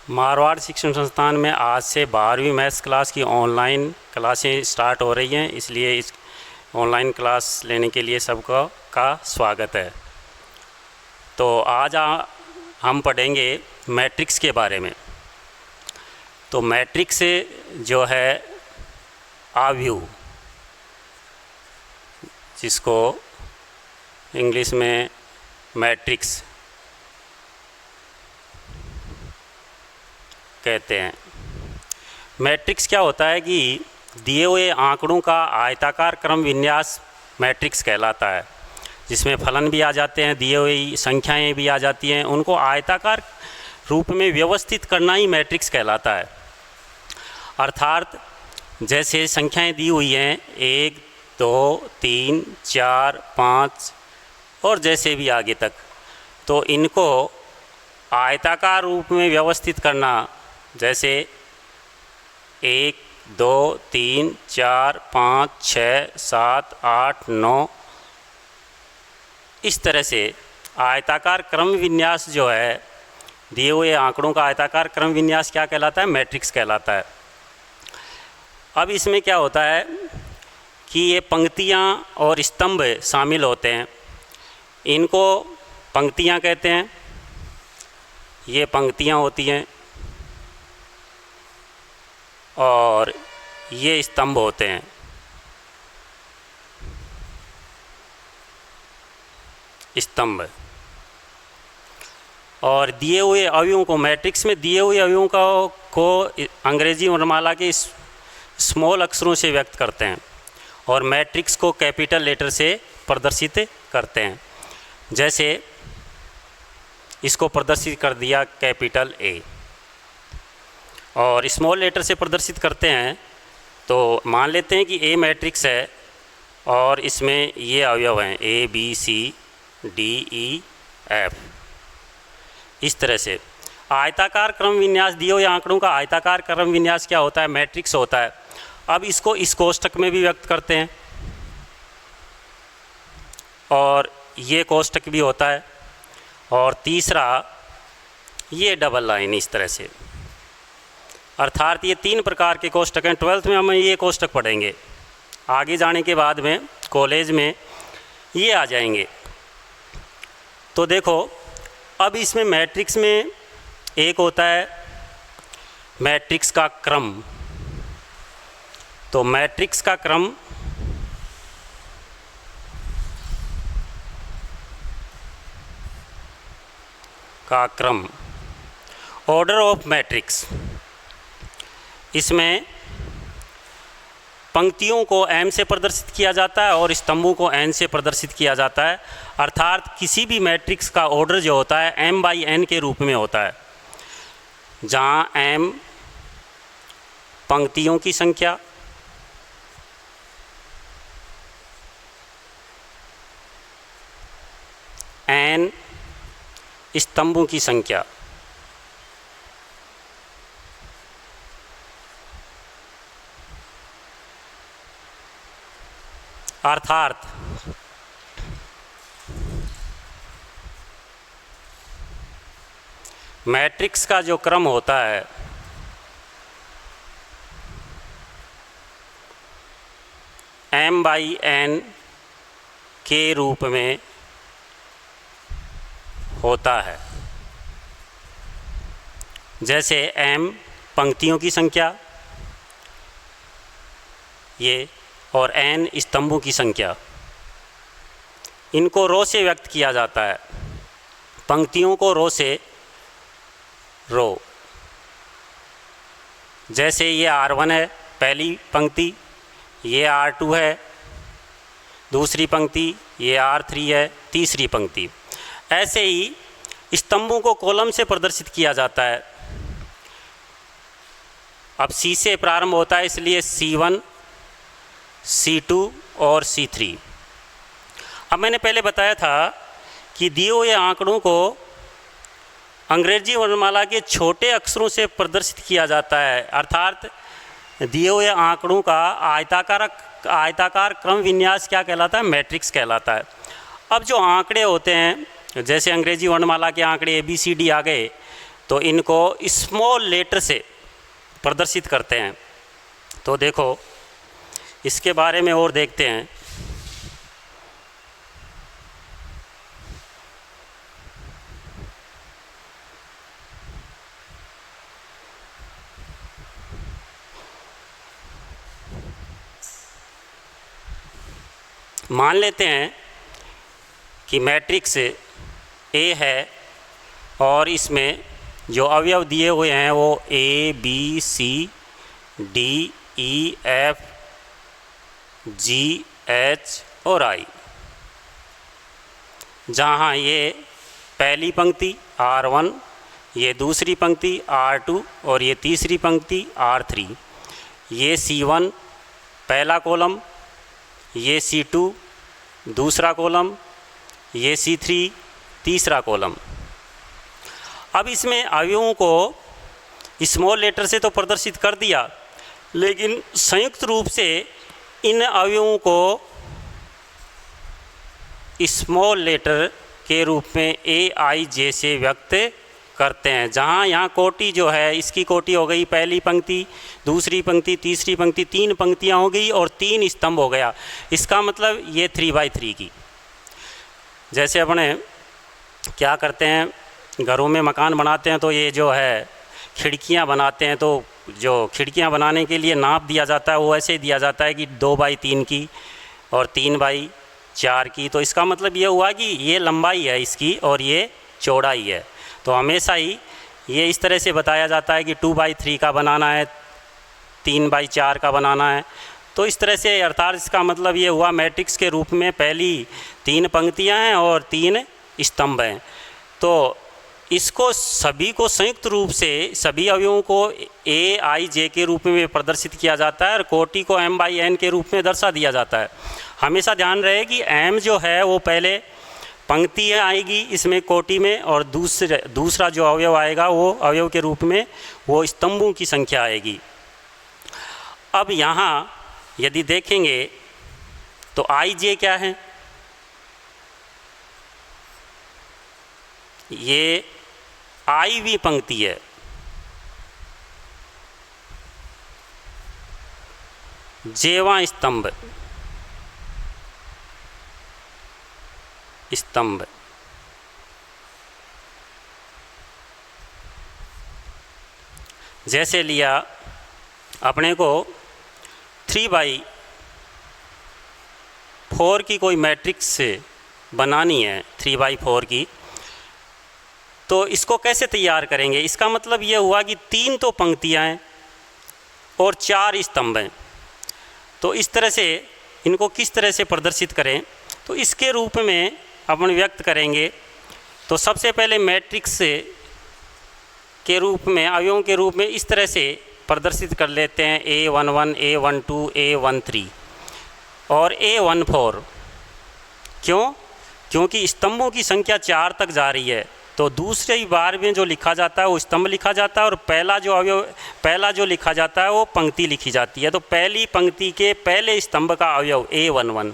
मारवाड़ शिक्षण संस्थान में आज से 12वीं मैथ्स क्लास की ऑनलाइन क्लासें स्टार्ट हो रही हैं, इसलिए इस ऑनलाइन क्लास लेने के लिए सबका स्वागत है। तो आज हम पढ़ेंगे मैट्रिक्स के बारे में। तो मैट्रिक्स जो है आव्यूह, जिसको इंग्लिश में मैट्रिक्स कहते हैं। मैट्रिक्स क्या होता है कि दिए हुए आंकड़ों का आयताकार क्रम विन्यास मैट्रिक्स कहलाता है, जिसमें फलन भी आ जाते हैं, दिए हुई संख्याएं भी आ जाती हैं, उनको आयताकार रूप में व्यवस्थित करना ही मैट्रिक्स कहलाता है। अर्थात जैसे संख्याएं दी हुई हैं 1, 2, 3, 4, 5 और जैसे भी आगे तक, तो इनको आयताकार रूप में व्यवस्थित करना, जैसे 1, 2, 3, 4, 5, 6, 7, 8, 9, इस तरह से आयताकार क्रम विन्यास जो है, दिए हुए आंकड़ों का आयताकार क्रम विन्यास क्या कहलाता है? मैट्रिक्स कहलाता है। अब इसमें क्या होता है कि ये पंक्तियाँ और स्तंभ शामिल होते हैं, इनको पंक्तियाँ कहते हैं। ये पंक्तियाँ होती हैं और ये स्तंभ होते हैं। स्तंभ और दिए हुए अवयवों को, मैट्रिक्स में दिए हुए अवयवों को अंग्रेजी वर्णमाला के स्मॉल अक्षरों से व्यक्त करते हैं और मैट्रिक्स को कैपिटल लेटर से प्रदर्शित करते हैं। जैसे इसको प्रदर्शित कर दिया कैपिटल ए, और स्मॉल लेटर से प्रदर्शित करते हैं तो मान लेते हैं कि ए मैट्रिक्स है और इसमें ये अवयव हैं A B C D E F। इस तरह से आयताकार क्रम विन्यास, दिए हुए आंकड़ों का आयताकार क्रम विन्यास क्या होता है? मैट्रिक्स होता है। अब इसको इस कोष्ठक में भी व्यक्त करते हैं और ये कोष्ठक भी होता है, और तीसरा ये डबल लाइन, इस तरह से। अर्थात ये 3 प्रकार के कोष्ठक हैं। 12th में हम ये कोष्ठक पढ़ेंगे, आगे जाने के बाद में कॉलेज में ये आ जाएंगे। तो देखो, अब इसमें मैट्रिक्स में एक होता है मैट्रिक्स का क्रम। तो मैट्रिक्स का क्रम ऑर्डर ऑफ मैट्रिक्स, इसमें पंक्तियों को m से प्रदर्शित किया जाता है और स्तंभों को n से प्रदर्शित किया जाता है। अर्थात किसी भी मैट्रिक्स का ऑर्डर जो होता है m/n के रूप में होता है, जहाँ m पंक्तियों की संख्या, n स्तंभों की संख्या। अर्थात मैट्रिक्स का जो क्रम होता है m/n के रूप में होता है। जैसे m पंक्तियों की संख्या ये, और n स्तंभों की संख्या, इनको रो से व्यक्त किया जाता है। पंक्तियों को रो से रो, जैसे ये R1 है पहली पंक्ति, ये R2 है दूसरी पंक्ति, ये R3 है तीसरी पंक्ति। ऐसे ही स्तंभों को कॉलम से प्रदर्शित किया जाता है। अब C से प्रारंभ होता है, इसलिए C1, C2 और C3। अब मैंने पहले बताया था कि दिए हुए आंकड़ों को अंग्रेजी वर्णमाला के छोटे अक्षरों से प्रदर्शित किया जाता है। अर्थात दिए हुए आंकड़ों का आयताकार क्रम विन्यास क्या कहलाता है? मैट्रिक्स कहलाता है। अब जो आंकड़े होते हैं, जैसे अंग्रेजी वर्णमाला के आंकड़े ABCD आ गए, तो इनको स्मॉल लेटर से प्रदर्शित करते हैं। तो देखो इसके बारे में और देखते हैं। मान लेते हैं कि मैट्रिक्स ए है और इसमें जो अवयव दिए हुए हैं वो A B C D E F G H और आई, जहाँ ये पहली पंक्ति R1, ये दूसरी पंक्ति R2 और ये तीसरी पंक्ति R3, ये C1 पहला कॉलम, ये C2 दूसरा कॉलम, ये C3 तीसरा कॉलम। अब इसमें अवयवों को स्मॉल लेटर से तो प्रदर्शित कर दिया, लेकिन संयुक्त रूप से इन अवयवों को स्मॉल लेटर के रूप में AIJ से व्यक्त करते हैं। जहाँ यहाँ कोटि जो है, इसकी कोटि हो गई पहली पंक्ति, दूसरी पंक्ति, तीसरी पंक्ति, 3 पंक्तियाँ हो गई और 3 स्तंभ हो गया। इसका मतलब ये 3x3 की। जैसे अपने क्या करते हैं, घरों में मकान बनाते हैं तो ये जो है खिड़कियाँ बनाते हैं, तो जो खिड़कियाँ बनाने के लिए नाप दिया जाता है वो ऐसे दिया जाता है कि 2x3 की और 3x4 की। तो इसका मतलब ये हुआ कि ये लंबाई है इसकी और ये चौड़ाई है। तो हमेशा ही ये इस तरह से बताया जाता है कि 2x3 का बनाना है, 3x4 का बनाना है। तो इस तरह से अर्थात इसका मतलब ये हुआ मैट्रिक्स के रूप में पहली 3 पंक्तियां हैं और 3 स्तंभ हैं। तो इसको सभी को संयुक्त रूप से सभी अवयवों को AIJ के रूप में प्रदर्शित किया जाता है और कोटि को M/N के रूप में दर्शा दिया जाता है। हमेशा ध्यान रहे कि M जो है वो पहले पंक्ति आएगी इसमें कोटि में, और दूसरा जो अवयव आएगा वो अवयव के रूप में वो स्तंभों की संख्या आएगी। अब यहाँ यदि देखेंगे तो IJ क्या है, ये IV पंक्ति है, जेवा स्तंभ जैसे लिया अपने को 3x4 की कोई मैट्रिक्स से बनानी है, 3x4 की, तो इसको कैसे तैयार करेंगे। इसका मतलब ये हुआ कि 3 तो पंक्तियाँ हैं और 4 स्तंभ हैं। तो इस तरह से इनको किस तरह से प्रदर्शित करें, तो इसके रूप में अपन व्यक्त करेंगे। तो सबसे पहले मैट्रिक्स के रूप में अवयवों के रूप में इस तरह से प्रदर्शित कर लेते हैं A11, A12, A13 और A14। क्यों? क्योंकि स्तंभों की संख्या 4 तक जा रही है। तो दूसरी बार में जो लिखा जाता है वो स्तंभ लिखा जाता है और पहला जो लिखा जाता है वो पंक्ति लिखी जाती है। तो पहली पंक्ति के पहले स्तंभ का अवयव A11,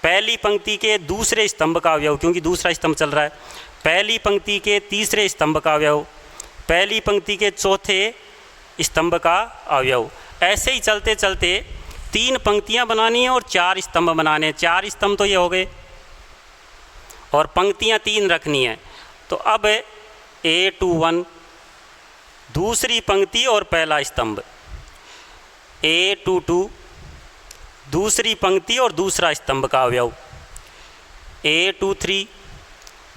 पहली पंक्ति के दूसरे स्तंभ का अवयव, क्योंकि दूसरा स्तंभ चल रहा है, पहली पंक्ति के तीसरे स्तंभ का अवयव, पहली पंक्ति के चौथे स्तंभ का अवयव। ऐसे ही चलते चलते 3 पंक्तियां बनानी है और 4 स्तंभ बनाने हैं। 4 स्तंभ तो ये हो गए और पंक्तियां 3 रखनी है। तो अब A21 दूसरी पंक्ति और पहला स्तंभ, A22 दूसरी पंक्ति और दूसरा स्तंभ का अवयव, A23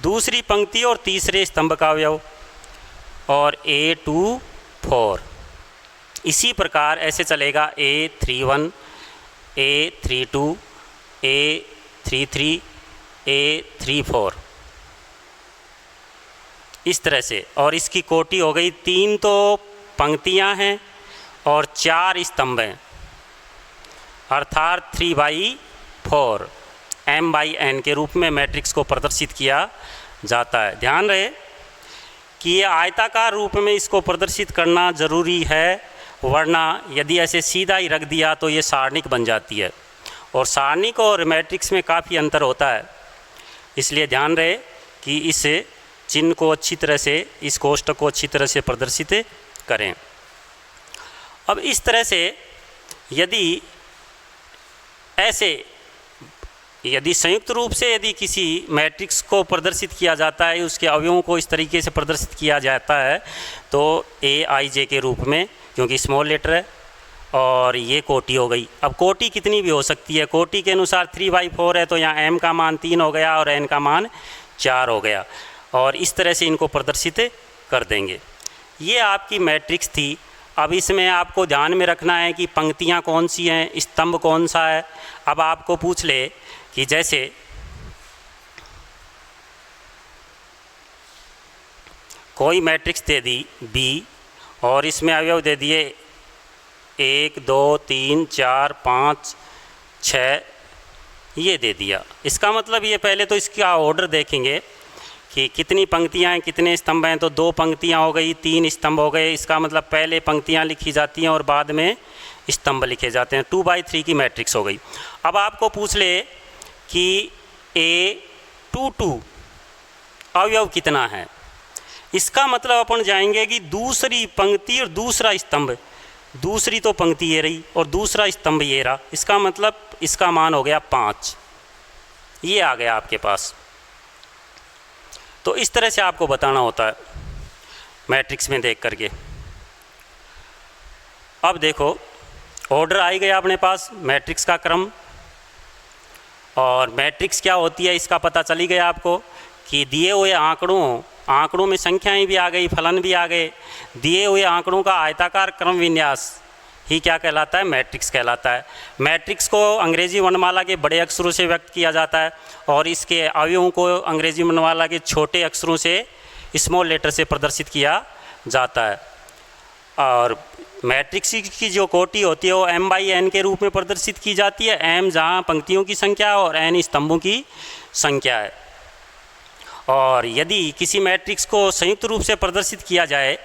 दूसरी पंक्ति और तीसरे स्तंभ का अवयव और A24। इसी प्रकार ऐसे चलेगा A31, A32, A33, A34 इस तरह से। और इसकी कोटि हो गई 3 तो पंक्तियां हैं और 4 स्तंभ हैं, अर्थात 3x4 M/N के रूप में मैट्रिक्स को प्रदर्शित किया जाता है। ध्यान रहे कि ये आयताकार रूप में इसको प्रदर्शित करना ज़रूरी है, वरना यदि ऐसे सीधा ही रख दिया तो ये सारणिक बन जाती है और सारणिक और मैट्रिक्स में काफ़ी अंतर होता है। इसलिए ध्यान रहे कि इस चिन्ह को अच्छी तरह से, इस कोष्ठक को अच्छी तरह से प्रदर्शित करें। अब इस तरह से यदि संयुक्त रूप से यदि किसी मैट्रिक्स को प्रदर्शित किया जाता है, उसके अवयवों को इस तरीके से प्रदर्शित किया जाता है, तो AIJ के रूप में, क्योंकि स्मॉल लेटर है और ये कोटि हो गई। अब कोटि कितनी भी हो सकती है, कोटि के अनुसार 3/4 है, तो यहाँ m का मान 3 हो गया और n का मान 4 हो गया, और इस तरह से इनको प्रदर्शित कर देंगे। ये आपकी मैट्रिक्स थी। अब इसमें आपको ध्यान में रखना है कि पंक्तियाँ कौन सी हैं, स्तंभ कौन सा है। अब आपको पूछ ले कि जैसे कोई मैट्रिक्स दे दी B और इसमें अवयव दे दिए 1 2 3 4 5 6, ये दे दिया। इसका मतलब ये पहले तो इसका ऑर्डर देखेंगे कि कितनी पंक्तियाँ हैं, कितने स्तंभ हैं। तो 2 पंक्तियाँ हो गई, 3 स्तंभ हो गए। इसका मतलब पहले पंक्तियाँ लिखी जाती हैं और बाद में स्तंभ लिखे जाते हैं। 2/3 की मैट्रिक्स हो गई। अब आपको पूछ ले कि A22 अवयव कितना है। इसका मतलब अपन जाएंगे कि दूसरी पंक्ति और दूसरा स्तंभ, दूसरी तो पंक्ति ये रही और दूसरा स्तंभ ये रहा, इसका मतलब इसका मान हो गया 5। ये आ गया आपके पास। तो इस तरह से आपको बताना होता है मैट्रिक्स में देख करके। अब देखो ऑर्डर आ ही गया अपने पास, मैट्रिक्स का क्रम। और मैट्रिक्स क्या होती है इसका पता चली गया आपको कि दिए हुए आंकड़ों में संख्याएं भी आ गई, फलन भी आ गए। दिए हुए आंकड़ों का आयताकार क्रम विन्यास ही क्या कहलाता है, मैट्रिक्स कहलाता है। मैट्रिक्स को अंग्रेजी वर्णमाला के बड़े अक्षरों से व्यक्त किया जाता है और इसके अवयवों को अंग्रेजी वर्णमाला के छोटे अक्षरों से, स्मॉल लेटर से प्रदर्शित किया जाता है। और मैट्रिक्स की जो कोटि होती है वो m/n के रूप में प्रदर्शित की जाती है। m जहाँ पंक्तियों की संख्या है और n स्तंभों की संख्या है। और यदि किसी मैट्रिक्स को संयुक्त रूप से प्रदर्शित किया जाए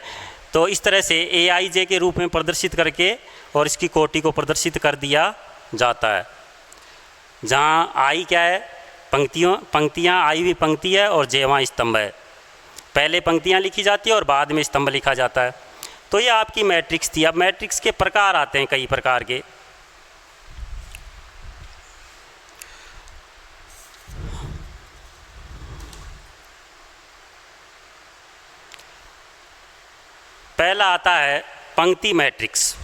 तो इस तरह से AIJ के रूप में प्रदर्शित करके और इसकी कोटि को प्रदर्शित कर दिया जाता है। जहाँ I क्या है, पंक्तियाँ, I भी पंक्ति है और J वहाँ स्तंभ है। पहले पंक्तियाँ लिखी जाती है और बाद में स्तंभ लिखा जाता है। तो ये आपकी मैट्रिक्स थी। अब मैट्रिक्स के प्रकार आते हैं कई प्रकार के। पहला आता है पंक्ति मैट्रिक्स।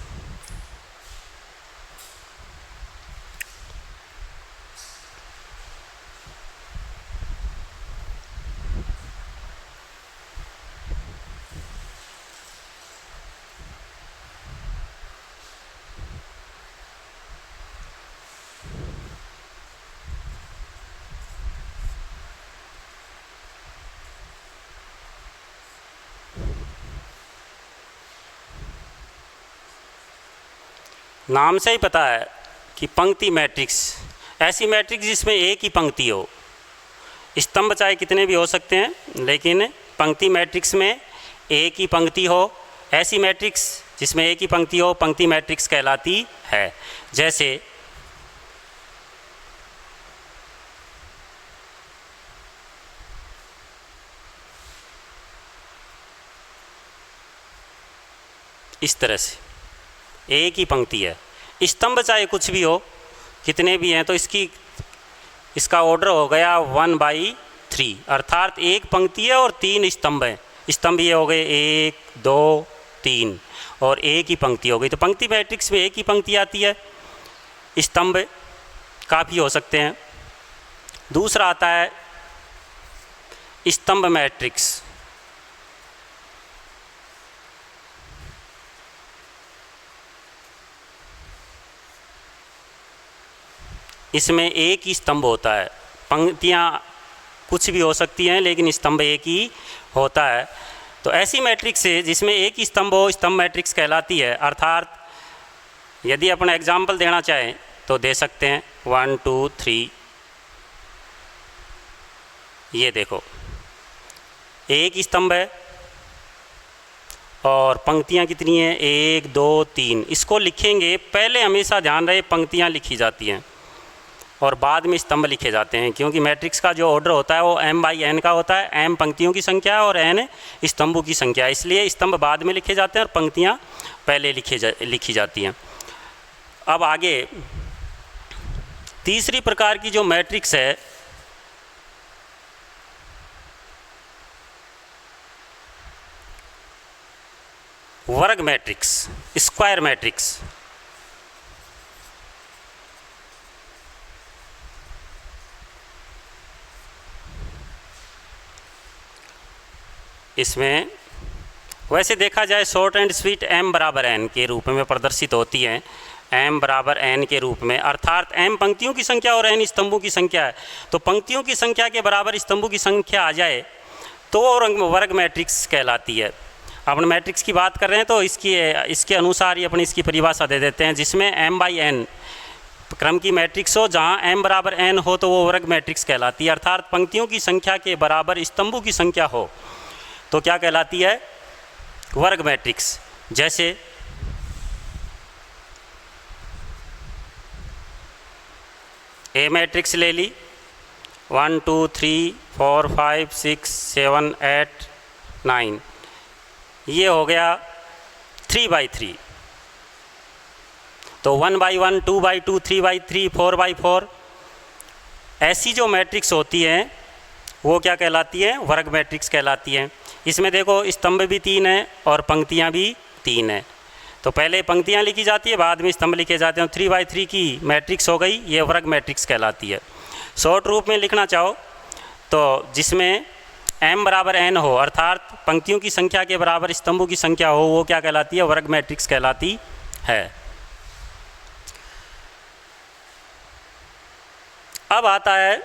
नाम से ही पता है कि पंक्ति मैट्रिक्स, ऐसी मैट्रिक्स जिसमें एक ही पंक्ति हो। स्तंभ चाहे कितने भी हो सकते हैं, लेकिन पंक्ति मैट्रिक्स में एक ही पंक्ति हो। ऐसी मैट्रिक्स जिसमें एक ही पंक्ति हो पंक्ति मैट्रिक्स कहलाती है। जैसे इस तरह से एक ही पंक्ति है। स्तंभ चाहे कुछ भी हो, कितने भी हैं, तो इसका ऑर्डर हो गया 1/3, अर्थात एक पंक्ति है और 3 स्तंभ हैं। स्तंभ ये हो गए 1 2 3 और एक ही पंक्ति हो गई। तो पंक्ति मैट्रिक्स में एक ही पंक्ति आती है। स्तंभ काफ़ी हो सकते हैं। दूसरा आता है स्तंभ मैट्रिक्स। इसमें एक ही स्तंभ होता है। पंक्तियाँ कुछ भी हो सकती हैं लेकिन स्तंभ एक ही होता है। तो ऐसी मैट्रिक्स से जिसमें एक ही स्तंभ हो स्तंभ मैट्रिक्स कहलाती है। अर्थात यदि अपना एग्जाम्पल देना चाहें तो दे सकते हैं 1 2 3। ये देखो एक स्तंभ है और पंक्तियाँ कितनी हैं, 1 2 3। इसको लिखेंगे, पहले हमेशा ध्यान रहे पंक्तियाँ लिखी जाती हैं और बाद में स्तंभ लिखे जाते हैं, क्योंकि मैट्रिक्स का जो ऑर्डर होता है वो m/n का होता है। m पंक्तियों की संख्या है और n स्तंभों की संख्या है, इसलिए स्तंभ बाद में लिखे जाते हैं और पंक्तियाँ पहले लिखी जाती हैं। अब आगे तीसरी प्रकार की जो मैट्रिक्स है वर्ग मैट्रिक्स, स्क्वायर मैट्रिक्स। इसमें वैसे देखा जाए शॉर्ट एंड स्वीट m/n के रूप में प्रदर्शित होती हैं, m/n के रूप में, अर्थात m पंक्तियों की संख्या और n स्तंभों की संख्या है। तो पंक्तियों की संख्या के बराबर स्तंभों की संख्या आ जाए तो वर्ग मैट्रिक्स कहलाती है। अपन मैट्रिक्स की बात कर रहे हैं तो इसके अनुसार ही अपनी इसकी परिभाषा दे देते हैं, जिसमें m/n क्रम की मैट्रिक्स हो, जहाँ m/n हो तो वो वर्ग मैट्रिक्स कहलाती है, अर्थात पंक्तियों की संख्या के बराबर स्तंभों की संख्या हो तो क्या कहलाती है, वर्ग मैट्रिक्स। जैसे ए मैट्रिक्स ले ली, 1 2 3 4 5 6 7 8 9, ये हो गया 3/3। तो 1/1 2/2 3/3 4/4 ऐसी जो मैट्रिक्स होती हैं वो क्या कहलाती है, वर्ग मैट्रिक्स कहलाती हैं। इसमें देखो स्तंभ भी 3 है और पंक्तियां भी 3 है, तो पहले पंक्तियां लिखी जाती है बाद में स्तंभ लिखे जाते हैं। 3/3 की मैट्रिक्स हो गई, ये वर्ग मैट्रिक्स कहलाती है। शॉर्ट रूप में लिखना चाहो तो जिसमें m/n हो, अर्थात पंक्तियों की संख्या के बराबर स्तंभों की संख्या हो, वो क्या कहलाती है, वर्ग मैट्रिक्स कहलाती है। अब आता है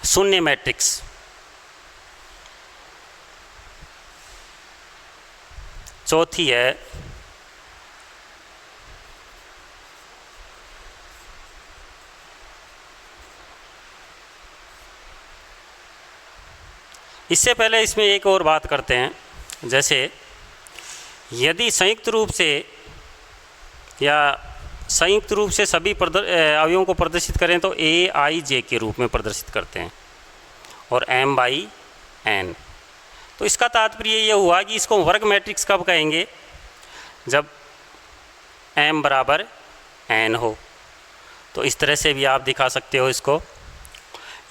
शून्य मैट्रिक्स। चौथी है इससे पहले इसमें एक और बात करते हैं, जैसे यदि संयुक्त रूप से सभी अवयवों को प्रदर्शित करें तो a/j के रूप में प्रदर्शित करते हैं और m/n। तो इसका तात्पर्य ये हुआ कि इसको वर्ग मैट्रिक्स कब कहेंगे, जब m/n हो। तो इस तरह से भी आप दिखा सकते हो इसको।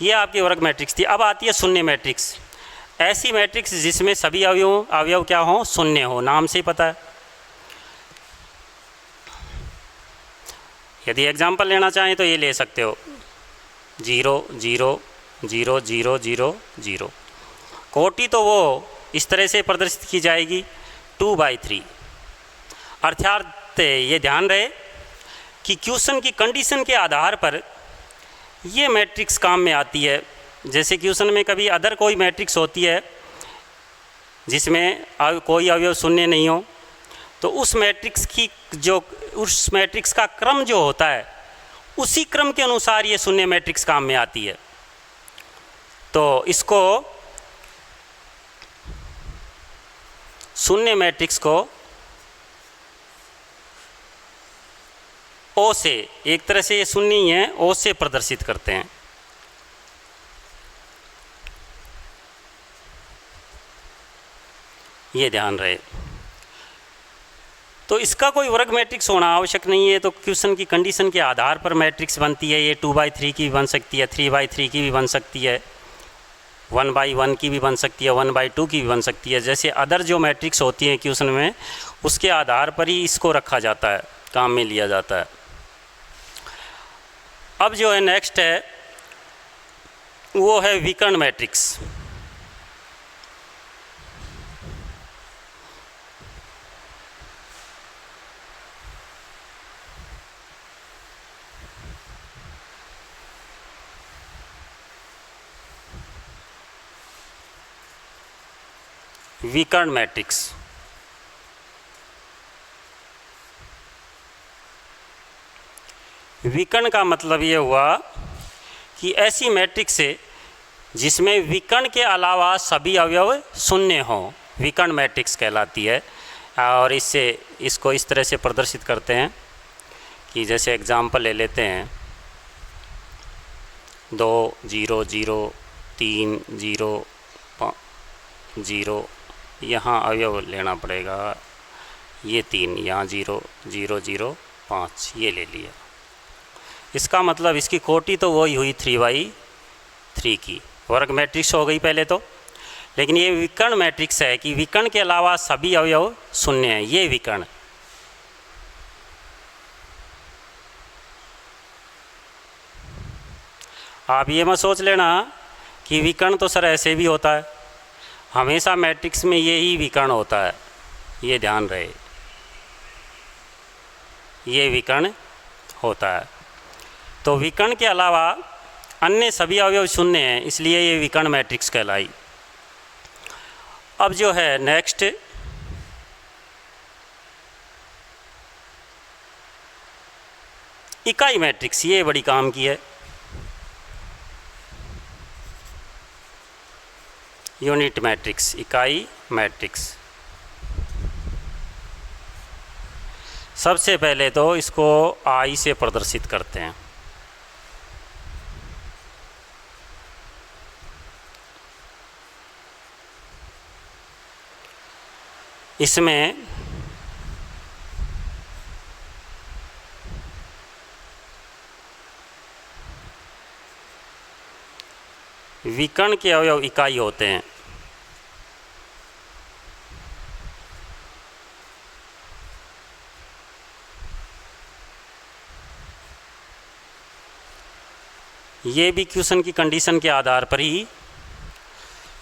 ये आपकी वर्ग मैट्रिक्स थी। अब आती है शून्य मैट्रिक्स। ऐसी मैट्रिक्स जिसमें सभी अवयव क्या हो, शून्य हो, नाम से ही पता है। यदि एग्जाम्पल लेना चाहें तो ये ले सकते हो, 0 0 0 0 0 0। कोटि तो वो इस तरह से प्रदर्शित की जाएगी 2/3। अर्थात ये ध्यान रहे कि क्वेश्चन की कंडीशन के आधार पर ये मैट्रिक्स काम में आती है। जैसे क्वेश्चन में कभी अदर कोई मैट्रिक्स होती है जिसमें कोई अवयव शून्य नहीं हो, तो उस मैट्रिक्स का क्रम जो होता है उसी क्रम के अनुसार ये शून्य मैट्रिक्स काम में आती है। तो इसको शून्य मैट्रिक्स को ओ से, एक तरह से ये शून्य ही है, ओ से प्रदर्शित करते हैं। ये ध्यान रहे। तो इसका कोई वर्ग मैट्रिक्स होना आवश्यक नहीं है। तो क्वेश्चन की कंडीशन के आधार पर मैट्रिक्स बनती है। ये 2/3 की भी बन सकती है, 3/3 की भी बन सकती है, 1/1 की भी बन सकती है, 1/2 की भी बन सकती है। जैसे अदर जो मैट्रिक्स होती हैं क्वेश्चन में, उसके आधार पर ही इसको रखा जाता है, काम में लिया जाता है। अब जो है नेक्स्ट है वो है विकर्ण मैट्रिक्स। विकर्ण मैट्रिक्स विकर्ण का मतलब ये हुआ कि ऐसी मैट्रिक्स है जिसमें विकर्ण के अलावा सभी अवयव शून्य हों, विकर्ण मैट्रिक्स कहलाती है। और इसको इस तरह से प्रदर्शित करते हैं कि जैसे एग्जाम्पल ले लेते हैं, 2 0 0 3 0 0, यहाँ अवयव लेना पड़ेगा, ये 3, यहाँ 0 0 0 5, ये ले लिया। इसका मतलब इसकी कोटि तो वही हुई 3/3 की, वर्ग मैट्रिक्स हो गई पहले तो। लेकिन ये विकर्ण मैट्रिक्स है कि विकर्ण के अलावा सभी अवयव शून्य हैं, ये विकर्ण। आप ये मत सोच लेना कि विकर्ण तो सर ऐसे भी होता है, हमेशा मैट्रिक्स में यही विकर्ण होता है, ये ध्यान रहे, ये विकर्ण होता है। तो विकर्ण के अलावा अन्य सभी अवयव शून्य हैं, इसलिए ये विकर्ण मैट्रिक्स कहलाई। अब जो है नेक्स्ट इकाई मैट्रिक्स, ये बड़ी काम की है। यूनिट मैट्रिक्स, इकाई मैट्रिक्स। सबसे पहले तो इसको आई से प्रदर्शित करते हैं। इसमें विकर्ण के अवयव इकाई होते हैं। ये भी क्वेश्चन की कंडीशन के आधार पर ही,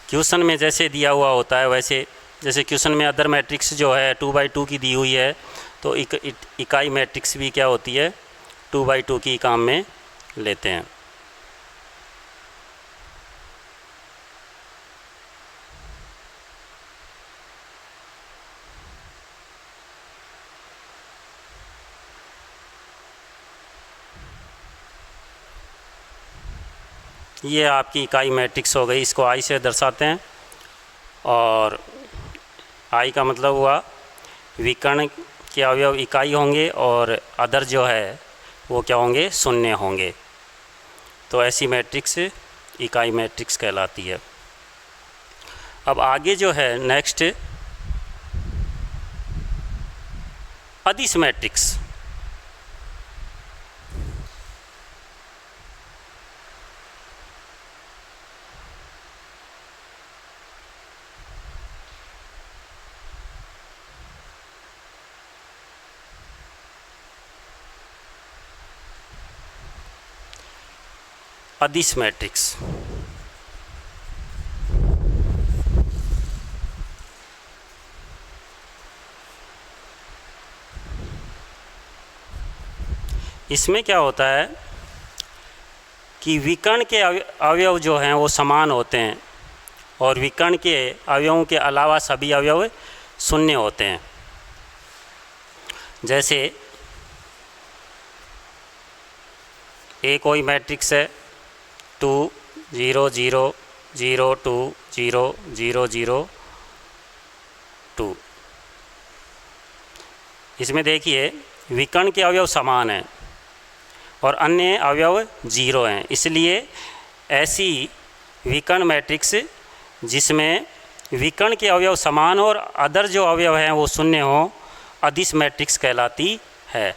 क्वेश्चन में जैसे दिया हुआ होता है वैसे, जैसे क्वेश्चन में अदर मैट्रिक्स जो है 2/2 की दी हुई है, तो इकाई मैट्रिक्स भी क्या होती है, 2/2 की काम में लेते हैं। ये आपकी इकाई मैट्रिक्स हो गई, इसको आई से दर्शाते हैं। और आई का मतलब हुआ विकर्ण के अवयव इकाई होंगे और अदर जो है वो क्या होंगे, शून्य होंगे। तो ऐसी मैट्रिक्स इकाई मैट्रिक्स कहलाती है। अब आगे जो है नेक्स्ट अदिश मैट्रिक्स। अदिश मैट्रिक्स इसमें क्या होता है कि विकर्ण के अवयव जो हैं वो समान होते हैं और विकर्ण के अवयवों के अलावा सभी अवयव शून्य होते हैं। जैसे एक कोई मैट्रिक्स है 2 0 0 0 2 0 0 0 2, इसमें देखिए विकर्ण के अवयव समान हैं और अन्य अवयव 0 हैं, इसलिए ऐसी विकर्ण मैट्रिक्स जिसमें विकर्ण के अवयव समान हो और अदर जो अवयव हैं वो शून्य हो, अदिश मैट्रिक्स कहलाती है।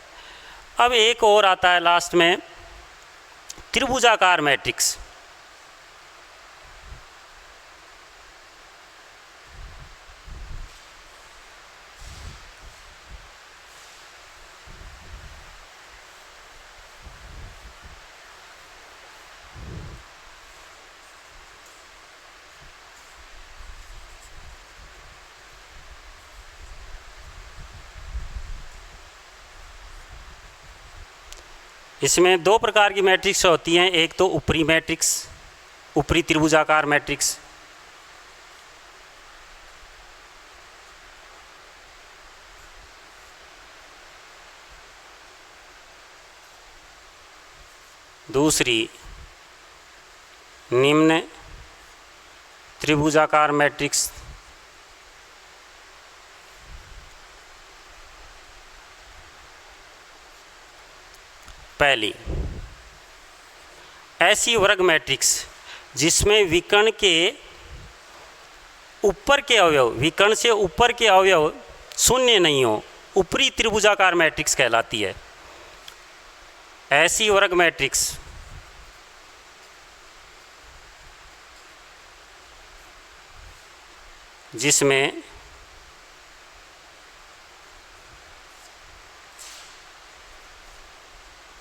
अब एक और आता है लास्ट में त्रिभुजाकार मैट्रिक्स। इसमें दो प्रकार की मैट्रिक्स होती हैं, एक तो ऊपरी मैट्रिक्स, ऊपरी त्रिभुजाकार मैट्रिक्स, दूसरी निम्न त्रिभुजाकार मैट्रिक्स। पहली ऐसी वर्ग मैट्रिक्स जिसमें विकर्ण के ऊपर के अवयव, विकर्ण से ऊपर के अवयव शून्य नहीं हो, ऊपरी त्रिभुजाकार मैट्रिक्स कहलाती है। ऐसी वर्ग मैट्रिक्स जिसमें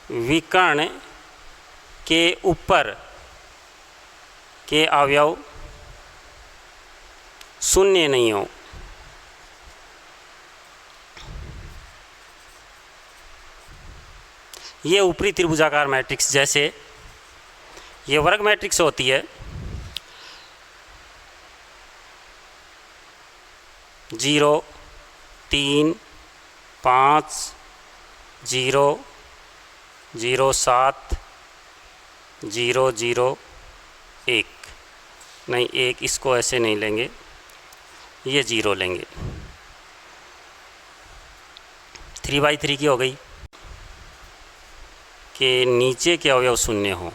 विकर्ण के ऊपर के अवयव शून्य नहीं हो, ये ऊपरी त्रिभुजाकार मैट्रिक्स, जैसे ये वर्ग मैट्रिक्स होती है 0 3 5 0 0 7 0 0 1, नहीं 1 इसको ऐसे नहीं लेंगे, ये 0 लेंगे। 3/3 की हो गई कि नीचे के अवयव शून्य हो।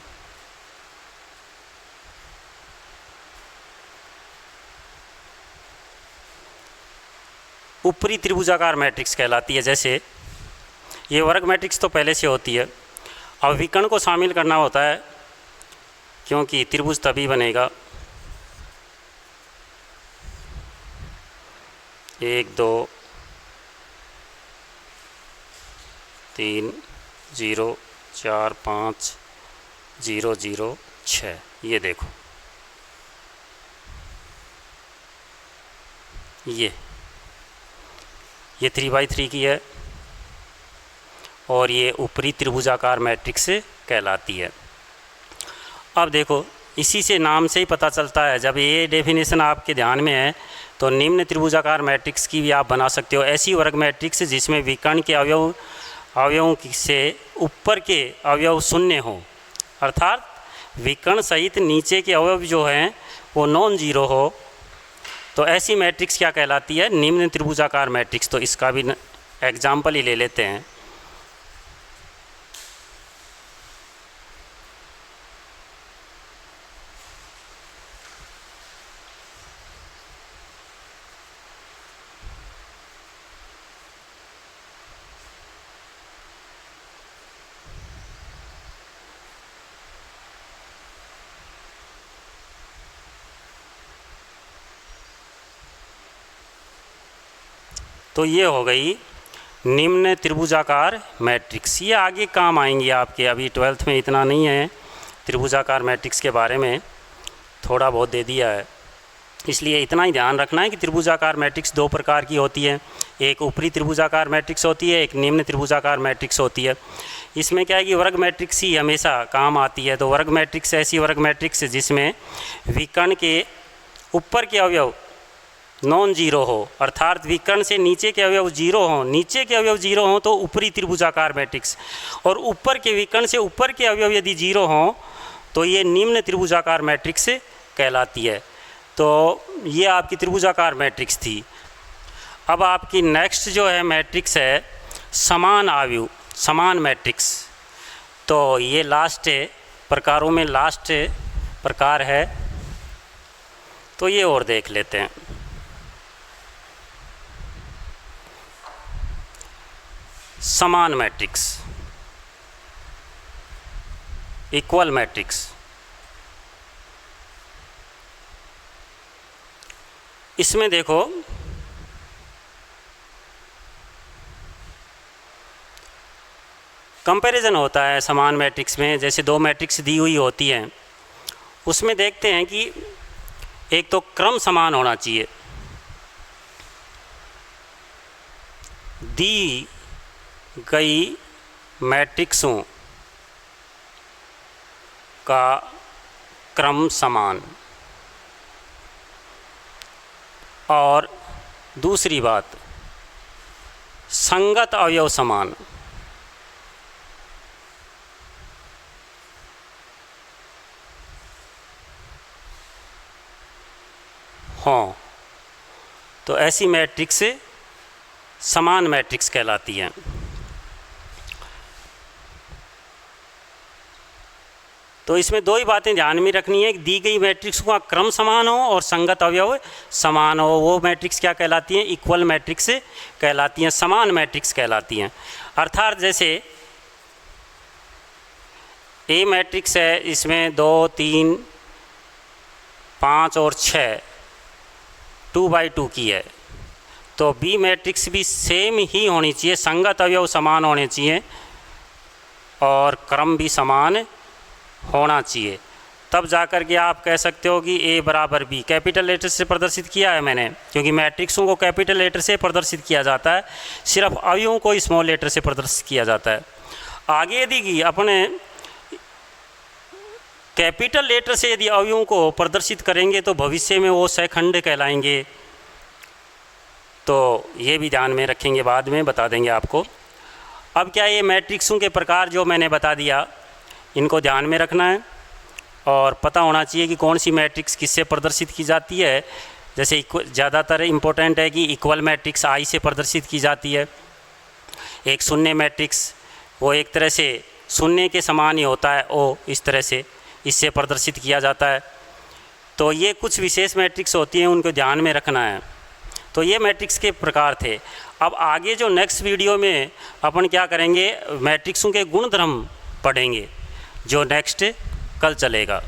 ऊपरी त्रिभुजाकार मैट्रिक्स कहलाती है। जैसे ये वर्ग मैट्रिक्स तो पहले से होती है, अब विकर्ण को शामिल करना होता है, क्योंकि त्रिभुज तभी बनेगा 1 2 3 0 4 5 0 0 6। ये देखो, ये 3/3 की है और ये ऊपरी त्रिभुजाकार मैट्रिक्स कहलाती है। अब देखो, इसी से नाम से ही पता चलता है, जब ये डेफिनेशन आपके ध्यान में है तो निम्न त्रिभुजाकार मैट्रिक्स की भी आप बना सकते हो। ऐसी वर्ग मैट्रिक्स जिसमें विकर्ण के अवयवों से ऊपर के अवयव शून्य हो, अर्थात विकर्ण सहित नीचे के अवयव जो हैं वो नॉन जीरो हो, तो ऐसी मैट्रिक्स क्या कहलाती है? निम्न त्रिभुजाकार मैट्रिक्स। तो इसका भी एग्जाम्पल ही ले लेते हैं। तो ये हो गई निम्न त्रिभुजाकार मैट्रिक्स। ये आगे काम आएंगी आपके, अभी 12th में इतना नहीं है त्रिभुजाकार मैट्रिक्स के बारे में, थोड़ा बहुत दे दिया है, इसलिए इतना ही ध्यान रखना है कि त्रिभुजाकार मैट्रिक्स 2 प्रकार की होती है। एक ऊपरी त्रिभुजाकार मैट्रिक्स होती है, एक निम्न त्रिभुजाकार मैट्रिक्स होती है। इसमें क्या है कि वर्ग मैट्रिक्स ही हमेशा काम आती है। तो वर्ग मैट्रिक्स ऐसी वर्ग मैट्रिक्स जिसमें विकर्ण के ऊपर के अवयव नॉन जीरो हो, अर्थात विकर्ण से नीचे के अवयव जीरो हों, नीचे के अवयव जीरो हों तो ऊपरी त्रिभुजाकार मैट्रिक्स, और ऊपर के विकर्ण से ऊपर के अवयव यदि जीरो हों तो ये निम्न त्रिभुजाकार मैट्रिक्स कहलाती है। तो ये आपकी त्रिभुजाकार मैट्रिक्स थी। अब आपकी नेक्स्ट जो है मैट्रिक्स है समान आयु, समान मैट्रिक्स। तो ये लास्ट प्रकारों में लास्ट प्रकार है, तो ये और देख लेते हैं। समान मैट्रिक्स, इक्वल मैट्रिक्स। इसमें देखो कंपैरिजन होता है समान मैट्रिक्स में। जैसे 2 मैट्रिक्स दी हुई होती हैं, उसमें देखते हैं कि एक तो क्रम समान होना चाहिए, दी गई मैट्रिक्सों का क्रम समान, और दूसरी बात संगत अवयव समान। हाँ, तो ऐसी मैट्रिक्स समान मैट्रिक्स कहलाती हैं। तो तो इसमें दो ही बातें ध्यान में रखनी है कि दी गई मैट्रिक्स का क्रम समान हो और संगत अवयव समान हो, वो मैट्रिक्स क्या कहलाती हैं? इक्वल मैट्रिक्स कहलाती हैं, समान मैट्रिक्स कहलाती हैं। अर्थात जैसे ए मैट्रिक्स है, इसमें 2, 3, 5 और 6 2/2 की है, तो बी मैट्रिक्स भी सेम ही होनी चाहिए, संगत अवयव समान होने चाहिए और क्रम भी समान होना चाहिए, तब जाकर के आप कह सकते हो कि ए बराबर बी। कैपिटल लेटर से प्रदर्शित किया है मैंने, क्योंकि मैट्रिक्सों को कैपिटल लेटर से प्रदर्शित किया जाता है, सिर्फ अवयवों को स्मॉल लेटर से प्रदर्शित किया जाता है। आगे यदि अपने कैपिटल लेटर से यदि अवयवों को प्रदर्शित करेंगे तो भविष्य में वो सहखंड कहलाएंगे, तो ये भी ध्यान में रखेंगे, बाद में बता देंगे आपको। अब क्या ये मैट्रिक्सों के प्रकार जो मैंने बता दिया, इनको ध्यान में रखना है और पता होना चाहिए कि कौन सी मैट्रिक्स किससे प्रदर्शित की जाती है। जैसे ज़्यादातर इम्पोर्टेंट है कि इक्वल मैट्रिक्स आई से प्रदर्शित की जाती है। एक शून्य मैट्रिक्स, वो एक तरह से शून्य के समान ही होता है, ओ इस तरह से इससे प्रदर्शित किया जाता है। तो ये कुछ विशेष मैट्रिक्स होती हैं, उनको ध्यान में रखना है। तो ये मैट्रिक्स के प्रकार थे। अब आगे जो नेक्स्ट वीडियो में अपन क्या करेंगे, मैट्रिक्सों के गुणधर्म पढ़ेंगे, जो नेक्स्ट कल चलेगा।